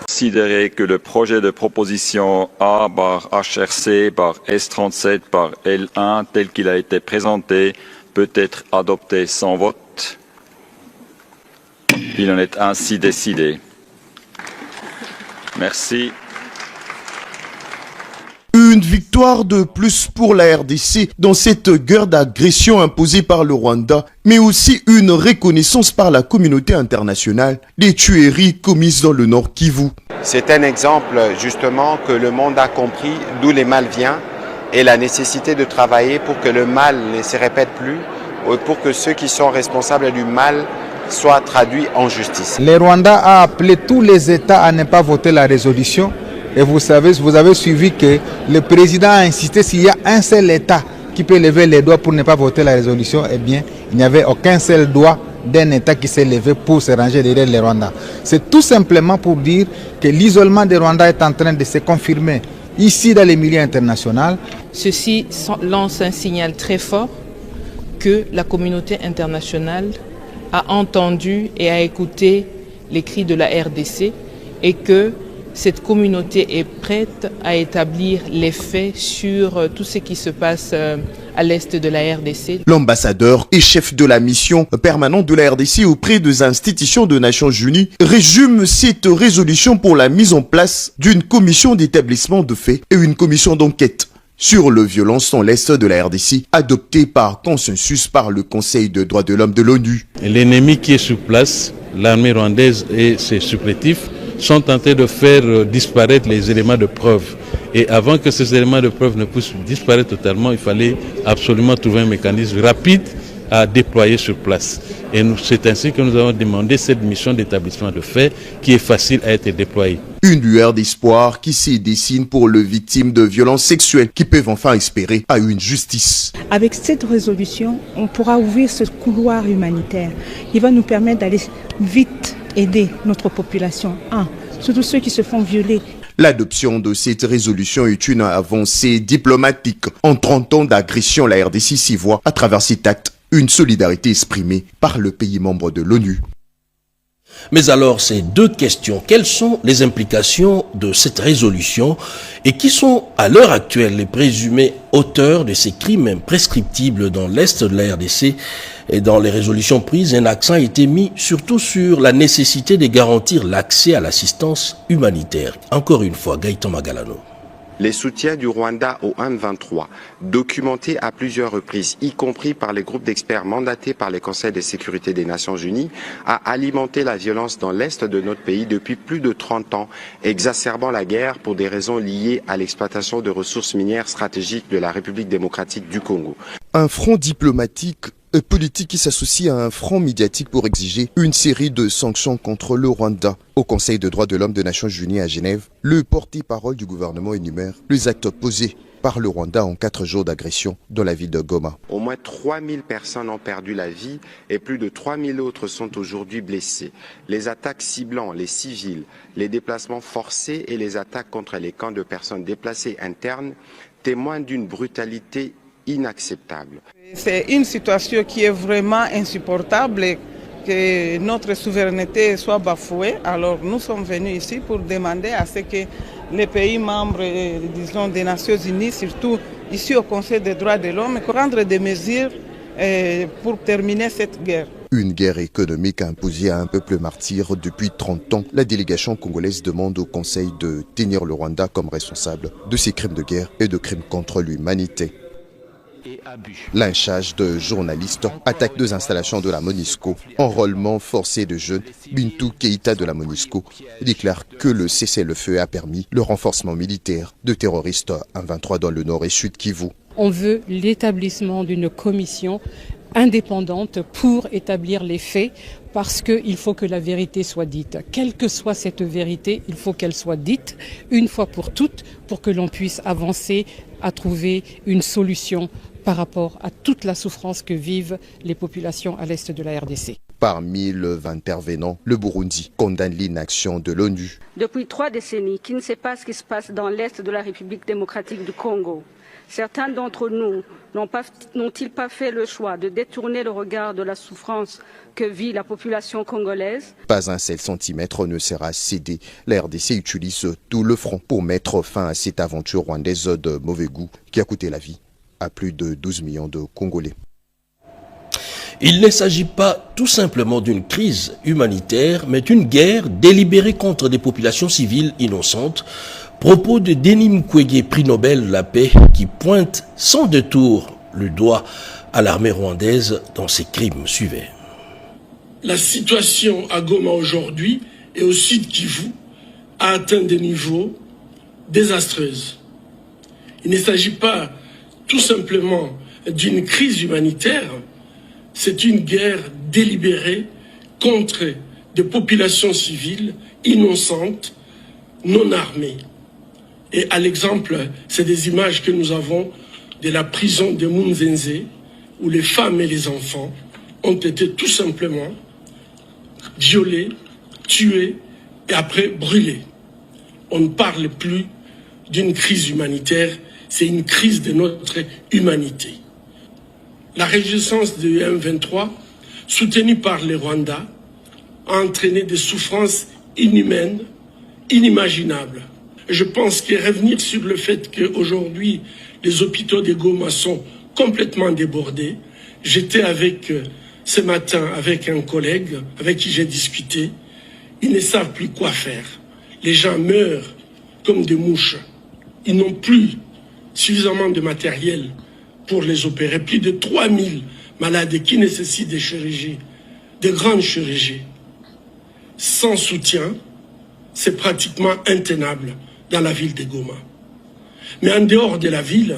Considérer que le projet de proposition A par HRC par S37 par L1 tel qu'il a été présenté peut être adopté sans vote. Il en est ainsi décidé. Merci. Une victoire de plus pour la RDC dans cette guerre d'agression imposée par le Rwanda, mais aussi une reconnaissance par la communauté internationale des tueries commises dans le Nord Kivu. C'est un exemple justement que le monde a compris d'où le mal vient et la nécessité de travailler pour que le mal ne se répète plus, pour que ceux qui sont responsables du mal soient traduits en justice. Le Rwanda a appelé tous les États à ne pas voter la résolution. Et vous avez suivi que le président a insisté s'il y a un seul État qui peut lever les doigts pour ne pas voter la résolution, eh bien, il n'y avait aucun seul doigt d'un État qui s'est levé pour se ranger derrière le Rwanda. C'est tout simplement pour dire que l'isolement du Rwanda est en train de se confirmer ici dans les milieux internationaux. Ceci lance un signal très fort que la communauté internationale a entendu et a écouté les cris de la RDC et que cette communauté est prête à établir les faits sur tout ce qui se passe à l'est de la RDC. L'ambassadeur et chef de la mission permanente de la RDC auprès des institutions des Nations Unies résume cette résolution pour la mise en place d'une commission d'établissement de faits et une commission d'enquête sur les violences dans l'est de la RDC, adoptée par consensus par le Conseil des droits de l'homme de l'ONU. L'ennemi qui est sur place, l'armée rwandaise et ses supplétifs, sont tentés de faire disparaître les éléments de preuve. Et avant que ces éléments de preuve ne puissent disparaître totalement, il fallait absolument trouver un mécanisme rapide à déployer sur place. Et c'est ainsi que nous avons demandé cette mission d'établissement de faits qui est facile à être déployée. Une lueur d'espoir qui se dessine pour les victimes de violences sexuelles qui peuvent enfin espérer à une justice. Avec cette résolution, on pourra ouvrir ce couloir humanitaire qui va nous permettre d'aller vite aider notre population, surtout ceux qui se font violer. L'adoption de cette résolution est une avancée diplomatique. En 30 ans d'agression, la RDC s'y voit à travers cet acte une solidarité exprimée par le pays membre de l'ONU. Mais alors, ces deux questions, quelles sont les implications de cette résolution et qui sont à l'heure actuelle les présumés auteurs de ces crimes imprescriptibles dans l'Est de la RDC? Et dans les résolutions prises, un accent a été mis surtout sur la nécessité de garantir l'accès à l'assistance humanitaire. Encore une fois, Gaëtan Magalano. Les soutiens du Rwanda au M23, documentés à plusieurs reprises, y compris par les groupes d'experts mandatés par les conseils de sécurité des Nations Unies, a alimenté la violence dans l'Est de notre pays depuis plus de 30 ans, exacerbant la guerre pour des raisons liées à l'exploitation de ressources minières stratégiques de la République démocratique du Congo. Un front diplomatique et politique qui s'associe à un front médiatique pour exiger une série de sanctions contre le Rwanda. Au Conseil des droits de l'homme des Nations Unies à Genève, le porte-parole du gouvernement énumère les actes posés par le Rwanda en 4 jours d'agression dans la ville de Goma. Au moins 3000 personnes ont perdu la vie et plus de 3000 autres sont aujourd'hui blessées. Les attaques ciblant les civils, les déplacements forcés et les attaques contre les camps de personnes déplacées internes témoignent d'une brutalité inacceptable. C'est une situation qui est vraiment insupportable et que notre souveraineté soit bafouée. Alors nous sommes venus ici pour demander à ce que les pays membres, disons, des Nations Unies, surtout ici au Conseil des droits de l'homme, prennent des mesures pour terminer cette guerre. Une guerre économique imposée à un peuple martyr depuis 30 ans. La délégation congolaise demande au Conseil de tenir le Rwanda comme responsable de ces crimes de guerre et de crimes contre l'humanité. Lynchage de journalistes, attaque des installations de la MONUSCO, enrôlement forcé de jeunes. Bintou Keïta de la MONUSCO déclare que le cessez-le-feu a permis le renforcement militaire de terroristes M23 dans le nord et sud Kivu. On veut l'établissement d'une commission indépendante pour établir les faits parce qu'il faut que la vérité soit dite. Quelle que soit cette vérité, il faut qu'elle soit dite une fois pour toutes pour que l'on puisse avancer à trouver une solution par rapport à toute la souffrance que vivent les populations à l'est de la RDC. Parmi les intervenants, le Burundi condamne l'inaction de l'ONU. Depuis 3 décennies, qui ne sait pas ce qui se passe dans l'est de la République démocratique du Congo. Certains d'entre nous n'ont-ils pas fait le choix de détourner le regard de la souffrance que vit la population congolaise? Pas un seul centimètre ne sera cédé. La RDC utilise tout le front pour mettre fin à cette aventure rwandaise de mauvais goût qui a coûté la vie à plus de 12 millions de Congolais. Il ne s'agit pas tout simplement d'une crise humanitaire, mais d'une guerre délibérée contre des populations civiles innocentes. Propos de Denis Mukwege, prix Nobel de la paix, qui pointe sans détour le doigt à l'armée rwandaise dans ses crimes. Suivez. La situation à Goma aujourd'hui et au sud Kivu a atteint des niveaux désastreux. Il ne s'agit pas tout simplement d'une crise humanitaire, c'est une guerre délibérée contre des populations civiles innocentes, non armées. Et à l'exemple, c'est des images que nous avons de la prison de Munzenze, où les femmes et les enfants ont été tout simplement violés, tués et après brûlés. On ne parle plus d'une crise humanitaire, c'est une crise de notre humanité. La résistance de M23, soutenue par les Rwandais, a entraîné des souffrances inhumaines, inimaginables. Je pense que revenir sur le fait qu'aujourd'hui, les hôpitaux de Goma sont complètement débordés. J'étais ce matin avec un collègue avec qui j'ai discuté. Ils ne savent plus quoi faire. Les gens meurent comme des mouches. Ils n'ont plus suffisamment de matériel pour les opérer. Plus de 3000 malades qui nécessitent des chirurgies, de grandes chirurgies. Sans soutien, c'est pratiquement intenable dans la ville de Goma. Mais en dehors de la ville,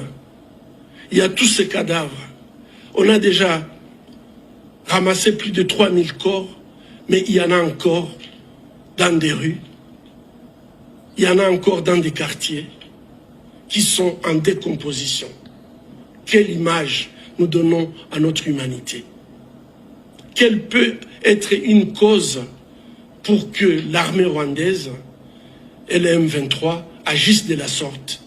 il y a tous ces cadavres. On a déjà ramassé plus de 3000 corps, mais il y en a encore dans des rues, il y en a encore dans des quartiers qui sont en décomposition. Quelle image nous donnons à notre humanité? Quelle peut être une cause pour que l'armée rwandaise et le M23 agissent de la sorte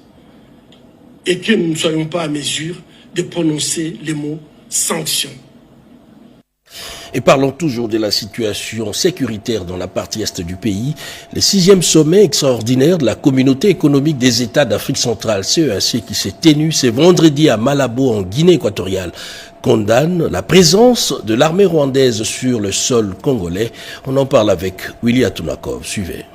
et que nous ne soyons pas à mesure de prononcer les mots sanctions? Et parlons toujours de la situation sécuritaire dans la partie est du pays. Le 6e sommet extraordinaire de la Communauté économique des États d'Afrique centrale, CEAC, qui s'est tenu ce vendredi à Malabo en Guinée équatoriale, condamne la présence de l'armée rwandaise sur le sol congolais. On en parle avec Willy Atunakov. Suivez.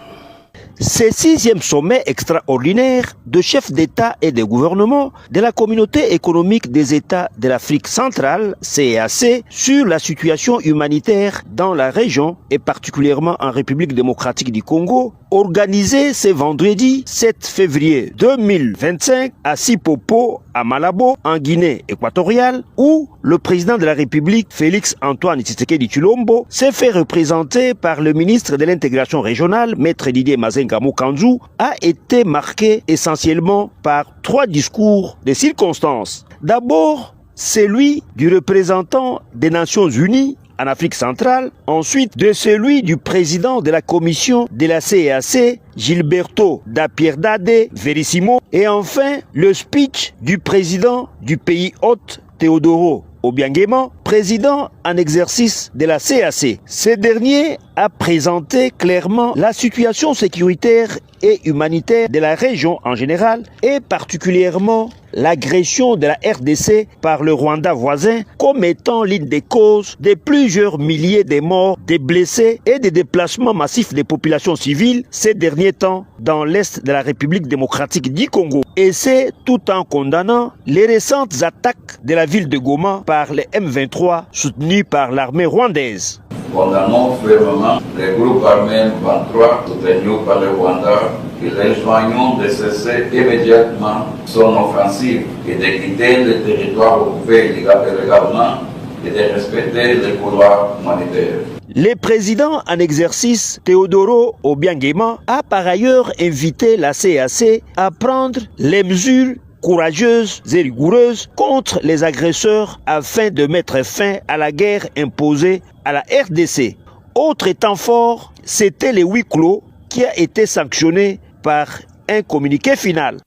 Ce 6e sommet extraordinaire de chefs d'État et de gouvernement de la Communauté économique des États de l'Afrique centrale, CEAC, sur la situation humanitaire dans la région et particulièrement en République démocratique du Congo, organisé ce vendredi 7 février 2025 à Sipopo, à Malabo, en Guinée équatoriale, où le président de la République, Félix Antoine Tshisekedi Tshilombo, s'est fait représenter par le ministre de l'intégration régionale, Maître Didier Mazenga Mokanzu, a été marqué essentiellement par 3 discours de circonstances. D'abord, celui du représentant des Nations Unies en Afrique centrale, ensuite de celui du président de la commission de la CEAC, Gilberto da Piedade Verissimo, et enfin le speech du président du pays hôte, Teodoro Obiangema, président en exercice de la CEAC. Ce dernier a présenté clairement la situation sécuritaire et humanitaire de la région en général et particulièrement l'agression de la RDC par le Rwanda voisin comme étant l'une des causes de plusieurs milliers de morts, des blessés et des déplacements massifs des populations civiles ces derniers temps dans l'est de la République démocratique du Congo. Et c'est tout en condamnant les récentes attaques de la ville de Goma par les M23 soutenus par l'armée rwandaise. Condamnons fermement les groupes armés 23 soutenus par le Rwanda et les joignons de cesser immédiatement son offensive et de quitter le territoire occupé illégalement et de respecter les couloirs humanitaires. Le président en exercice, Teodoro Obiangema, a par ailleurs invité la CEAC à prendre les mesures courageuses et rigoureuses contre les agresseurs afin de mettre fin à la guerre imposée à la RDC. Autre temps fort, c'était le huis clos qui a été sanctionné par un communiqué final.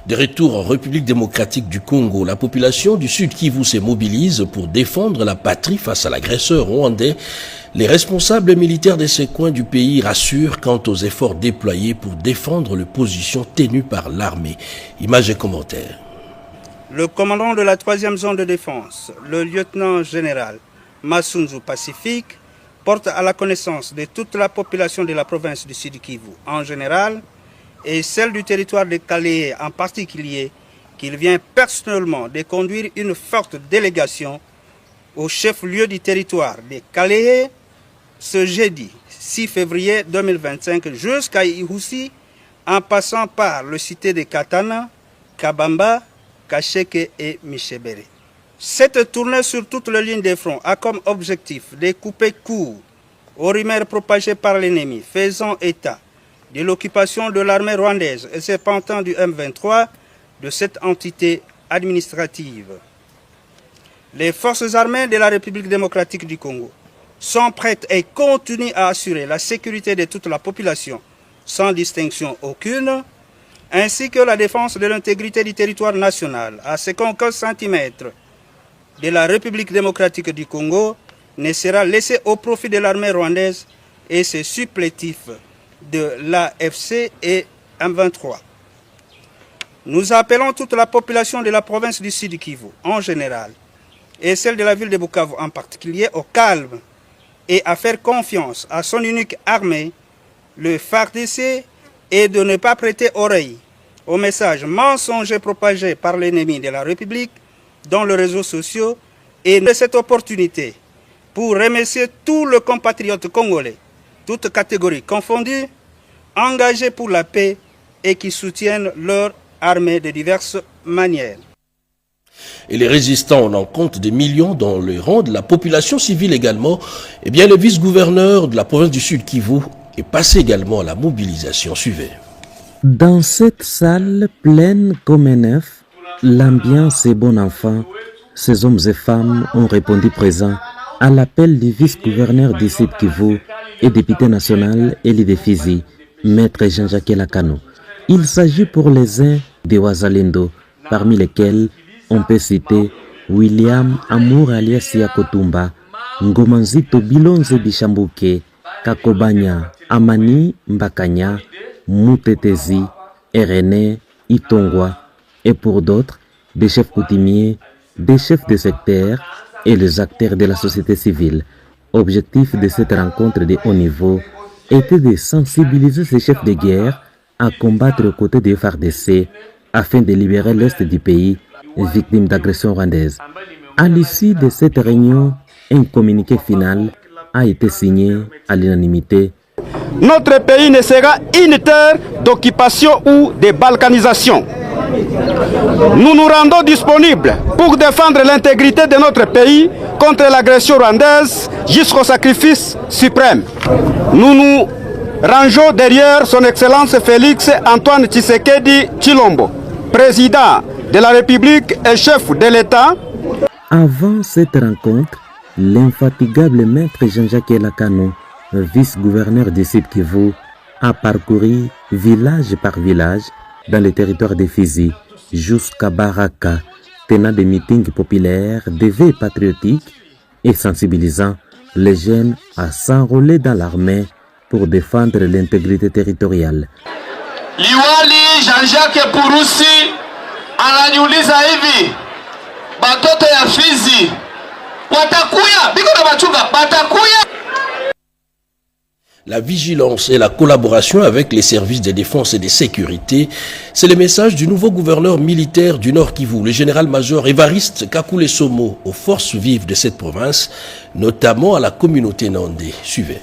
De retour en République démocratique du Congo, la population du Sud Kivu se mobilise pour défendre la patrie face à l'agresseur rwandais. Les responsables militaires de ces coins du pays rassurent quant aux efforts déployés pour défendre les positions tenues par l'armée. Images et commentaires. Le commandant de la 3e zone de défense, le lieutenant-général Massunzu Pacifique, porte à la connaissance de toute la population de la province du Sud Kivu en général et celle du territoire de Kalehe en particulier, qu'il vient personnellement de conduire une forte délégation au chef-lieu du territoire de Kalehe ce jeudi 6 février 2025 jusqu'à Ihusi en passant par le cité de Katana, Kabamba, Kacheke et Michebere. Cette tournée sur toute la ligne de front a comme objectif de couper court aux rumeurs propagées par l'ennemi faisant état de l'occupation de l'armée rwandaise et ses pantins du M23 de cette entité administrative. Les forces armées de la République démocratique du Congo sont prêtes et continuent à assurer la sécurité de toute la population sans distinction aucune, ainsi que la défense de l'intégrité du territoire national à ce qu'aucun centimètre de la République démocratique du Congo ne sera laissé au profit de l'armée rwandaise et ses supplétifs de l'AFC et M23. Nous appelons toute la population de la province du Sud Kivu en général et celle de la ville de Bukavu en particulier au calme et à faire confiance à son unique armée, le FARDC, et de ne pas prêter oreille aux messages mensongers propagés par l'ennemi de la République dans les réseaux sociaux et de cette opportunité pour remercier tous les compatriotes congolais, toutes catégories confondues, engagés pour la paix et qui soutiennent leur armée de diverses manières. Et les résistants, on en compte des millions dans le rang de la population civile également. Eh bien, le vice-gouverneur de la province du Sud Kivu est passé également à la mobilisation. Suivez. Dans cette salle pleine comme un œuf, l'ambiance est bon enfant. Ces hommes et femmes ont répondu présent à l'appel du vice-gouverneur du Sud Kivu et député national Eli Defizi, maître Jean-Jacques Elakano. Il s'agit pour les uns des Wazalendo, parmi lesquels on peut citer William Amour alias Yakotumba, Ngomanzito Bilonze Bishambuke, Kakobanya, Amani Mbakanya, Moutetezi, René Itongwa, et pour d'autres, des chefs coutumiers, des chefs de secteur et les acteurs de la société civile. Objectif de cette rencontre de haut niveau était de sensibiliser ces chefs de guerre à combattre aux côtés des FARDC afin de libérer l'Est du pays victime d'agression rwandaise. À l'issue de cette réunion, un communiqué final a été signé à l'unanimité. Notre pays ne sera une terre d'occupation ou de balkanisation. Nous nous rendons disponibles pour défendre l'intégrité de notre pays contre l'agression rwandaise jusqu'au sacrifice suprême. Nous nous rangeons derrière son Excellence Félix Antoine Tshisekedi Tshilombo, président de la République et chef de l'État. Avant cette rencontre, l'infatigable maître Jean-Jacques Elakano, vice-gouverneur du Sud Kivu, a parcouru village par village dans le territoire de Fizi jusqu'à Baraka, tenant des meetings populaires, des veilles patriotiques et sensibilisant les jeunes à s'enrôler dans l'armée pour défendre l'intégrité territoriale. Liwali Jean-Jacques Purusi ananiuliza hivi, batoto ya Fizi watakuya biko na machunga batakuya. La vigilance et la collaboration avec les services de défense et de sécurité, c'est le message du nouveau gouverneur militaire du Nord Kivu, le général-major Évariste Kakule Somo, aux forces vives de cette province, notamment à la communauté nandé. Suivez.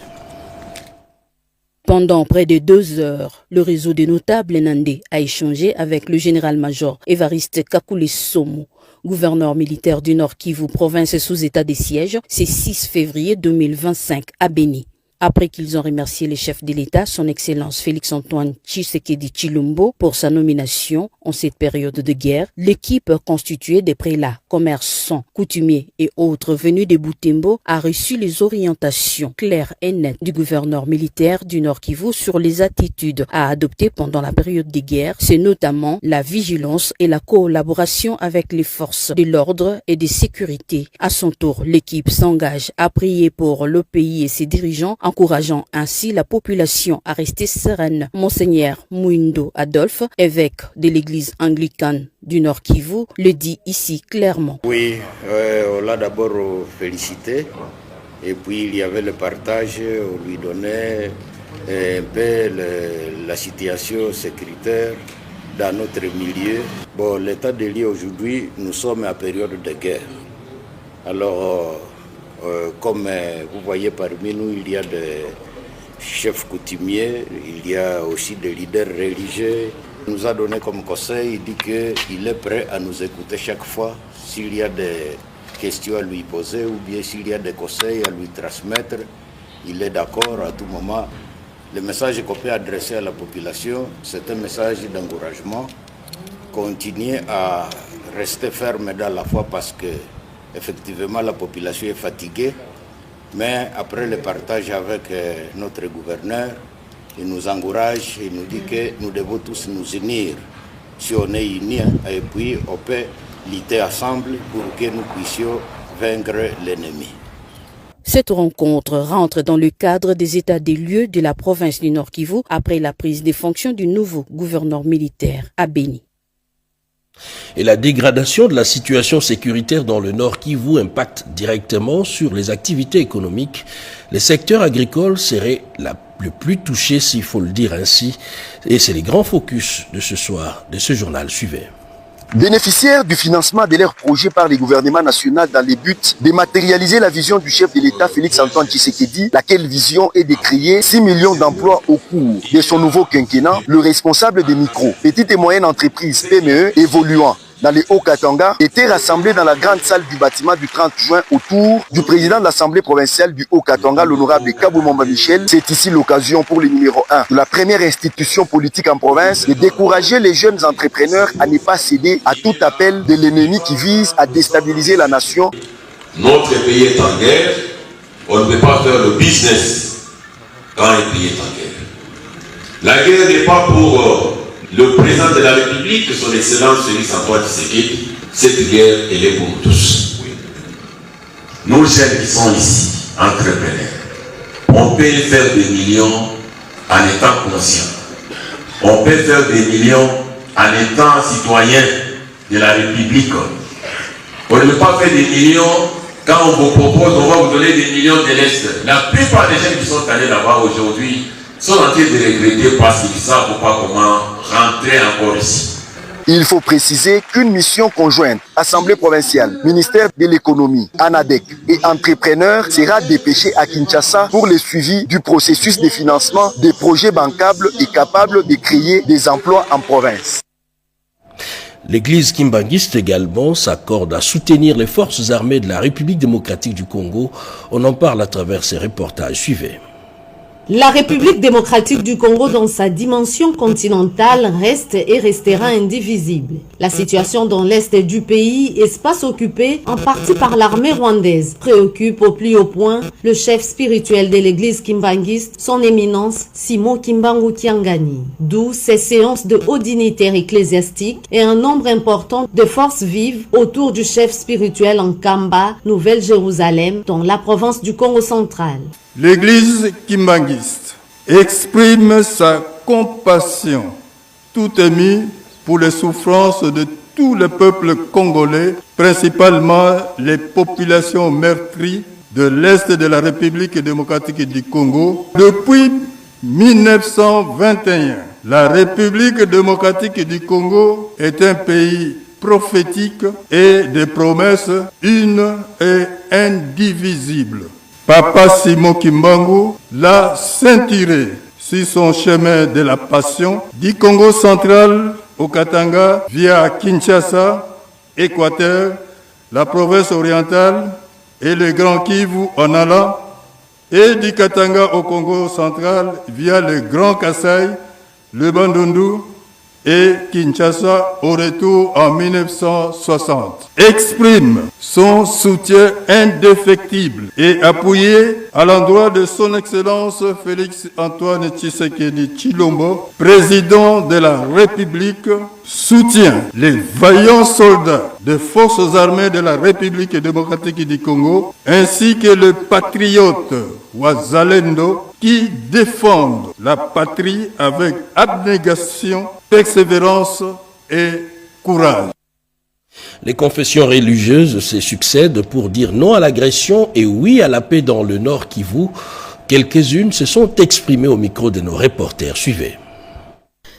Pendant près de 2 heures, le réseau des notables nandais a échangé avec le général-major Évariste Kakule Somo, gouverneur militaire du Nord Kivu, province sous état de siège, ce 6 février 2025 à Béni. Après qu'ils ont remercié le chef de l'État, son Excellence Félix-Antoine Tshisekedi Tshilombo, pour sa nomination en cette période de guerre, l'équipe constituée des prélats, commerçants, coutumiers et autres venus de Butembo a reçu les orientations claires et nettes du gouverneur militaire du Nord Kivu sur les attitudes à adopter pendant la période de guerre. C'est notamment la vigilance et la collaboration avec les forces de l'ordre et de sécurité. À son tour, l'équipe s'engage à prier pour le pays et ses dirigeants, encourageant ainsi la population à rester sereine. Monseigneur Mouindo Adolphe, évêque de l'église anglicane du Nord Kivu, le dit ici clairement. Oui, on l'a d'abord félicité et puis il y avait le partage, on lui donnait un peu la situation sécuritaire dans notre milieu. Bon, l'état des lieux aujourd'hui, nous sommes à période de guerre. Alors, comme vous voyez parmi nous, il y a des chefs coutumiers, il y a aussi des leaders religieux. Il nous a donné comme conseil, il dit qu'il est prêt à nous écouter chaque fois s'il y a des questions à lui poser ou bien s'il y a des conseils à lui transmettre. Il est d'accord à tout moment. Le message qu'on peut adresser à la population, c'est un message d'encouragement. Continuez à rester ferme dans la foi parce que effectivement la population est fatiguée. Mais après le partage avec notre gouverneur, il nous encourage, il nous dit que nous devons tous nous unir. Si on est unis, et puis on peut lutter ensemble pour que nous puissions vaincre l'ennemi. Cette rencontre rentre dans le cadre des états des lieux de la province du Nord Kivu après la prise des fonctions du nouveau gouverneur militaire à Béni. Et la dégradation de la situation sécuritaire dans le Nord Kivu impacte directement sur les activités économiques. Les secteurs agricoles seraient le plus touchés, s'il faut le dire ainsi. Et c'est les grands focus de ce soir, de ce journal. Suivez. Bénéficiaires du financement de leurs projets par les gouvernements nationaux dans le but de matérialiser la vision du chef de l'État Félix-Antoine Tshisekedi, laquelle vision est de créer 6 millions d'emplois au cours de son nouveau quinquennat, le responsable des micro, petites et moyennes entreprises PME évoluant dans les Haut-Katanga était rassemblé dans la grande salle du bâtiment du 30 juin autour du président de l'Assemblée provinciale du Haut-Katanga, l'honorable Kaboumamba Michel. C'est ici l'occasion pour le numéro 1 de la première institution politique en province de décourager les jeunes entrepreneurs à ne pas céder à tout appel de l'ennemi qui vise à déstabiliser la nation. Notre pays est en guerre, on ne peut pas faire le business quand un pays est en guerre. La guerre n'est pas pour le président de la République, son Excellence Félix-Antoine Tshisekedi. Cette guerre, elle est pour tous. Oui. Nous jeunes qui sont ici, entrepreneurs, on peut faire des millions en étant conscients. On peut faire des millions en étant citoyen de la République. On ne peut pas faire des millions quand on vous propose, on va vous donner des millions de l'Est. La plupart des jeunes qui sont allés là-bas aujourd'hui sont en train de regretter parce qu'ils ne savent pas comment rentrer encore ici. Il faut préciser qu'une mission conjointe, Assemblée provinciale, ministère de l'économie, ANADEC et entrepreneurs sera dépêchée à Kinshasa pour le suivi du processus de financement des projets bancables et capables de créer des emplois en province. L'église kimbangiste également s'accorde à soutenir les forces armées de la République démocratique du Congo. On en parle à travers ces reportages. Suivez. La République démocratique du Congo dans sa dimension continentale reste et restera indivisible. La situation dans l'est du pays, espace occupé en partie par l'armée rwandaise, préoccupe au plus haut point le chef spirituel de l'église kimbangiste, son éminence Simo Kimbangu Tiangani. D'où ces séances de hauts dignitaires ecclésiastiques et un nombre important de forces vives autour du chef spirituel en Kamba, Nouvelle-Jérusalem, dans la province du Congo central. L'église kimbangiste exprime sa compassion tout émue pour les souffrances de tout le peuple congolais, principalement les populations meurtries de l'Est de la République démocratique du Congo. Depuis 1921, la République démocratique du Congo est un pays prophétique et de promesses une et indivisible. Papa Simo Kimbangu l'a ceinturé sur son chemin de la passion du Congo central au Katanga via Kinshasa, Équateur, la province orientale et le Grand Kivu en allant et du Katanga au Congo central via le Grand Kasaï, le Bandundu et Kinshasa au retour en 1960. Exprime son soutien indéfectible et appuyé à l'endroit de son Excellence Félix Antoine Tshisekedi Tshilombo, président de la République, soutient les vaillants soldats des forces armées de la République démocratique du Congo, ainsi que le patriote Wazalendo qui défendent la patrie avec abnégation, persévérance et courage. Les confessions religieuses se succèdent pour dire non à l'agression et oui à la paix dans le Nord Kivu. Quelques-unes se sont exprimées au micro de nos reporters. Suivez.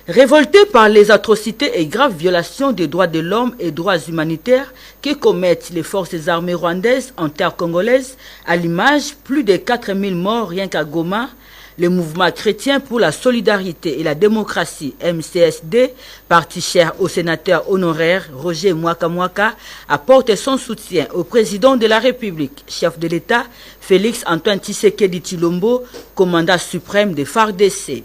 Révoltés par les atrocités et graves violations des droits de l'homme et droits humanitaires que commettent les forces armées rwandaises en terre congolaise, à l'image plus de 4000 morts rien qu'à Goma, le mouvement chrétien pour la solidarité et la démocratie, MCSD, parti cher au sénateur honoraire Roger Mwaka Mwaka, apporte son soutien au président de la République, chef de l'État, Félix Antoine Tshisekedi Tshilombo, commandant suprême des FARDC.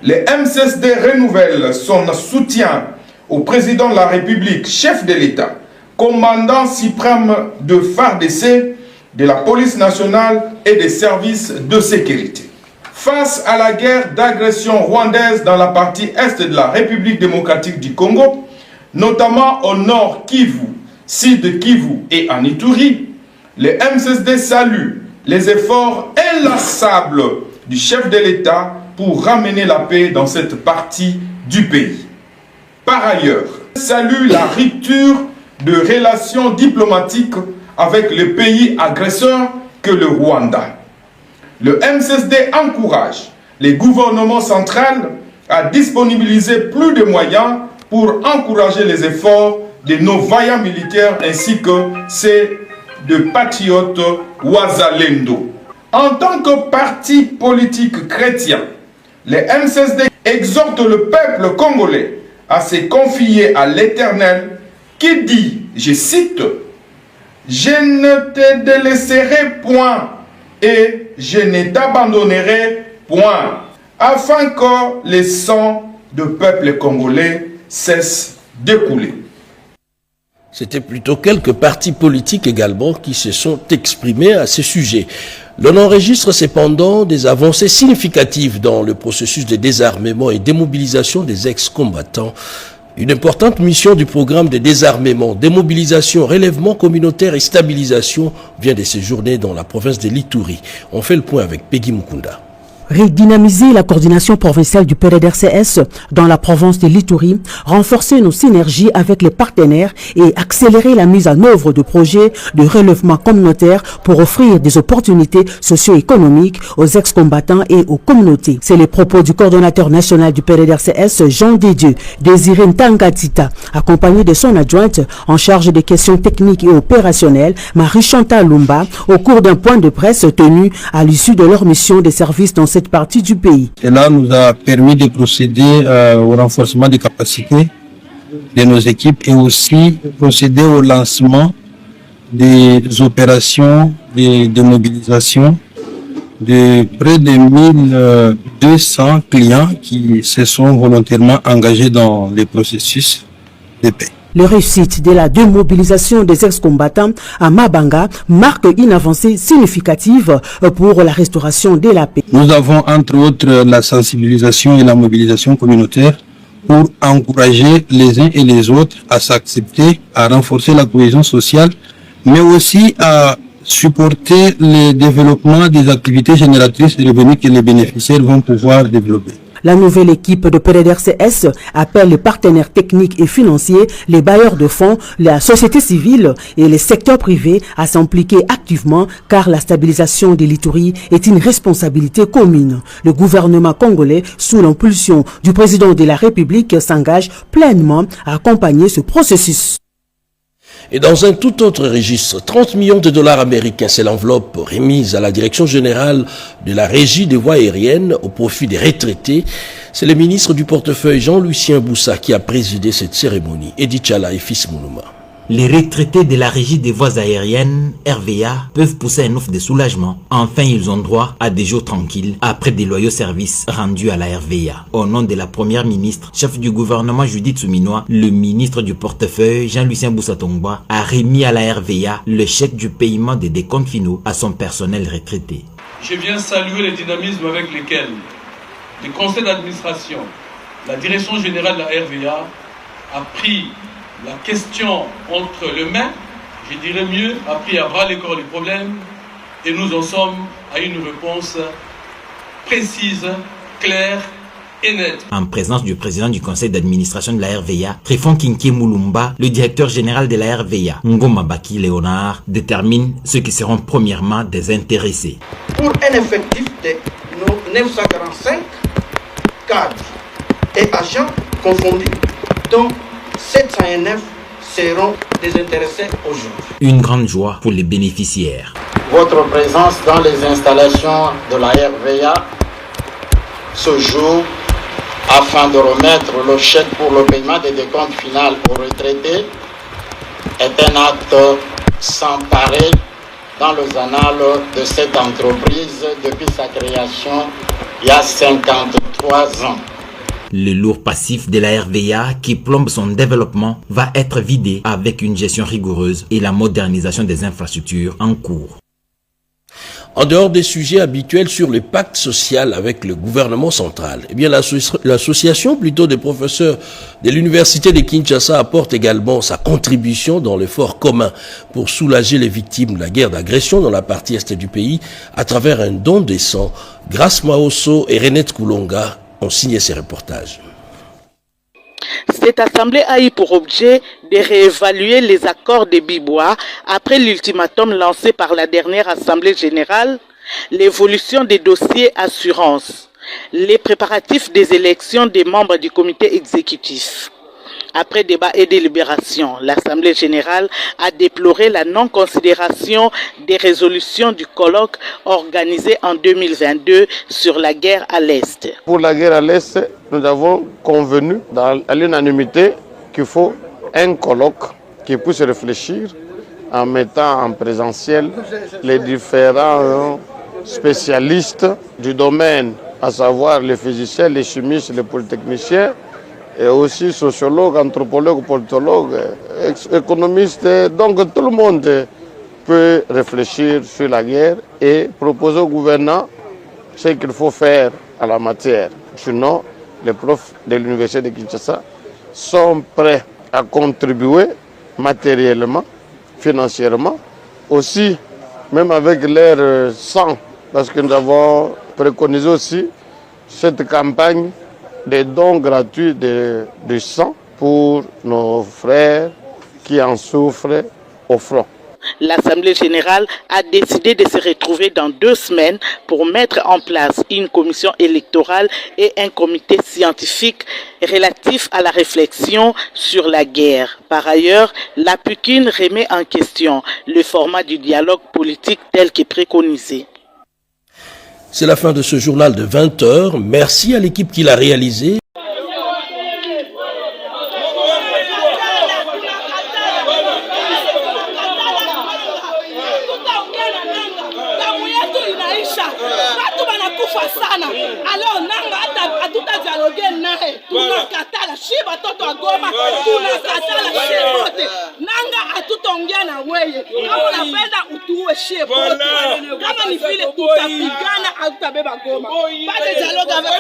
Le MCSD renouvelle son soutien au président de la République, chef de l'État, commandant suprême de FARDC, de la police nationale et des services de sécurité. Face à la guerre d'agression rwandaise dans la partie est de la République démocratique du Congo, notamment au nord Kivu, sud Kivu et en Ituri, le MCSD salue les efforts inlassables du chef de l'État pour ramener la paix dans cette partie du pays. Par ailleurs, salue la rupture de relations diplomatiques avec le pays agresseur que le Rwanda. Le MCSD encourage les gouvernements centraux à disponibiliser plus de moyens pour encourager les efforts de nos vaillants militaires ainsi que ceux de patriotes Wazalendo. En tant que parti politique chrétien, le MCSD exhorte le peuple congolais à se confier à l'Éternel qui dit, je cite, « Je ne te délaisserai point et je ne t'abandonnerai point, afin que le sang du peuple congolais cesse de couler. » C'était plutôt quelques partis politiques également qui se sont exprimés à ce sujet. L'on enregistre cependant des avancées significatives dans le processus de désarmement et démobilisation des ex-combattants. Une importante mission du programme de désarmement, démobilisation, relèvement communautaire et stabilisation vient de séjourner dans la province de l'Ituri. On fait le point avec Peggy Mukunda. Redynamiser la coordination provinciale du PDDRCS dans la province de l'Ituri, renforcer nos synergies avec les partenaires et accélérer la mise en œuvre de projets de relèvement communautaire pour offrir des opportunités socio-économiques aux ex-combattants et aux communautés. C'est les propos du coordonnateur national du PDDRCS, Jean Dédieu, Désiré Ntangatita, accompagné de son adjointe en charge des questions techniques et opérationnelles, Marie-Chantal Lumba, au cours d'un point de presse tenu à l'issue de leur mission de service dans cette partie du pays. Cela nous a permis de procéder au renforcement des capacités de nos équipes et aussi procéder au lancement des opérations de mobilisation de près de 1200 clients qui se sont volontairement engagés dans les processus de paix. Le réussite de la démobilisation des ex-combattants à Mabanga marque une avancée significative pour la restauration de la paix. Nous avons entre autres la sensibilisation et la mobilisation communautaire pour encourager les uns et les autres à s'accepter, à renforcer la cohésion sociale, mais aussi à supporter le développement des activités génératrices de revenus que les bénéficiaires vont pouvoir développer. La nouvelle équipe de PDDRCS appelle les partenaires techniques et financiers, les bailleurs de fonds, la société civile et les secteurs privés à s'impliquer activement car la stabilisation de l'Ituri est une responsabilité commune. Le gouvernement congolais, sous l'impulsion du président de la République, s'engage pleinement à accompagner ce processus. Et dans un tout autre registre, 30 millions de dollars américains, c'est l'enveloppe remise à la Direction générale de la Régie des voies aériennes au profit des retraités. C'est le ministre du portefeuille Jean-Lucien Boussa qui a présidé cette cérémonie. Edith Chala et Fils Mounouma. Les retraités de la régie des voies aériennes, RVA, peuvent pousser un ouf de soulagement. Enfin, ils ont droit à des jours tranquilles après des loyaux services rendus à la RVA. Au nom de la première ministre, chef du gouvernement Judith Souminois, le ministre du portefeuille Jean-Lucien Boussatongba a remis à la RVA le chèque du paiement des décomptes finaux à son personnel retraité. Je viens saluer le dynamisme avec lequel le conseil d'administration, la direction générale de la RVA a pris la question entre les mains, je dirais mieux, a pris à bras le corps les problèmes et nous en sommes à une réponse précise, claire et nette. En présence du président du conseil d'administration de la RVA, Trifon Kinké Moulumba, le directeur général de la RVA, Ngoma Baki Léonard, détermine ceux qui seront premièrement des intéressés. Pour un effectif de 945 cadres et agents confondus, dont 709 seront désintéressés aujourd'hui. Une grande joie pour les bénéficiaires. Votre présence dans les installations de la RVA ce jour afin de remettre le chèque pour le paiement des décomptes finaux aux retraités est un acte sans pareil dans les annales de cette entreprise depuis sa création il y a 53 ans. Le lourd passif de la RVA qui plombe son développement va être vidé avec une gestion rigoureuse et la modernisation des infrastructures en cours. En dehors des sujets habituels sur le pacte social avec le gouvernement central, eh bien l'association plutôt des professeurs de l'université de Kinshasa apporte également sa contribution dans l'effort commun pour soulager les victimes de la guerre d'agression dans la partie est du pays à travers un don de sang. Grace Maosso et Renette Koulonga ont signé ces reportages. Cette assemblée a eu pour objet de réévaluer les accords de Bibois après l'ultimatum lancé par la dernière assemblée générale, l'évolution des dossiers assurance, les préparatifs des élections des membres du comité exécutif. Après débat et délibération, l'Assemblée générale a déploré la non-considération des résolutions du colloque organisé en 2022 sur la guerre à l'Est. Pour la guerre à l'Est, nous avons convenu à l'unanimité qu'il faut un colloque qui puisse réfléchir en mettant en présentiel les différents spécialistes du domaine, à savoir les physiciens, les chimistes, les polytechniciens, et aussi sociologues, anthropologues, politologues, économistes. Donc tout le monde peut réfléchir sur la guerre et proposer au gouvernement ce qu'il faut faire à la matière. Sinon, les profs de l'université de Kinshasa sont prêts à contribuer matériellement, financièrement, aussi même avec leur sang, parce que nous avons préconisé aussi cette campagne des dons gratuits de sang pour nos frères qui en souffrent au front. L'Assemblée générale a décidé de se retrouver dans 2 semaines pour mettre en place une commission électorale et un comité scientifique relatif à la réflexion sur la guerre. Par ailleurs, la PUCIN remet en question le format du dialogue politique tel que préconisé. C'est la fin de ce journal de 20h. Merci à l'équipe qui l'a réalisé. Kama ni vile utapigana au utabeba goma. Pale dialogue avec